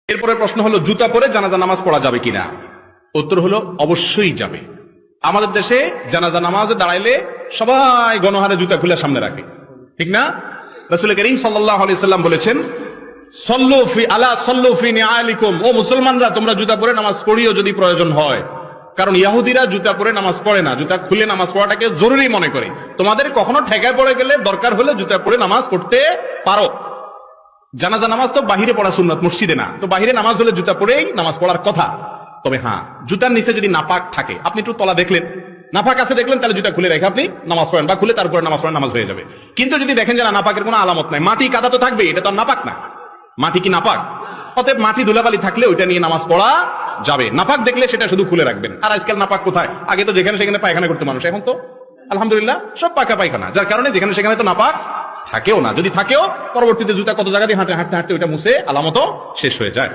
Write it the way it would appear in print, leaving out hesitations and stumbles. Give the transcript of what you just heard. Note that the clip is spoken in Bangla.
এরপরে প্রশ্ন হলো জুতা পরে জানাজা নামাজ পড়া যাবে কিনা। উত্তর হলো অবশ্যই যাবে। আমাদের দেশে জানাজা নামাজে দাঁড়াইলে সবাই গণহারে জুতা খুলে সামনে রাখে, ঠিক না? রাসূল করিম সাল্লাল্লাহু আলাইহি সাল্লাম বলেছেন, সল্লু ফি আলা সল্লু ফি নিআলিকুম, ও মুসলমানরা তোমরা জুতা পরে নামাজ পড়িও যদি প্রয়োজন হয়। কারণ ইহুদিরা জুতা পরে নামাজ পড়ে না, জুতা খুলে নামাজ পড়াটাকে জরুরি মনে করে। তোমাদের কখনো ঠেকায় পড়ে গেলে দরকার হলে জুতা পরে নামাজ পড়তে পারো। জানাজা নামাজ তো বাহিরে পড়া সুন্নাত, মসজিদে না। তো বাহিরে নামাজ হলে জুতা পরেই নামাজ পড়ার কথা। তবে হ্যাঁ, জুতার নিচে যদি নাপাক থাকে, আপনি একটু তলা দেখলেন, নাপাক আছে দেখলেন, তাহলে জুতা খুলে রেখে আপনি নামাজ পড়েন, বা খুলে তারপরে নামাজ পড়েন, নামাজ হয়ে যাবে। কিন্তু যদি দেখেন যে না, নাপাকের কোনো আলামত নাই, মাটি কাদা তো থাকবে, এটা তো নাপাক না। মাটি কি নাপাক? অতএব মাটি ধুলাবালি থাকলে ওইটা নিয়ে নামাজ পড়া যাবে। নাপাক দেখলে সেটা শুধু খুলে রাখবেন। আর আজকাল নাপাক কোথায়? আগে তো যেখানে সেখানে পায়খানা করতে মানুষ, এখন তো আলহামদুলিল্লাহ সব পাকা পায়খানা, যার কারণে যেখানে সেখানে তো নাপাক থাকেও না। যদি থাকেও, পরবর্তীতে জুতা কত জায়গা দিয়ে হাঁটতে হাঁটতে হাঁটতে ওইটা মুছে আলামতও শেষ হয়ে যায়।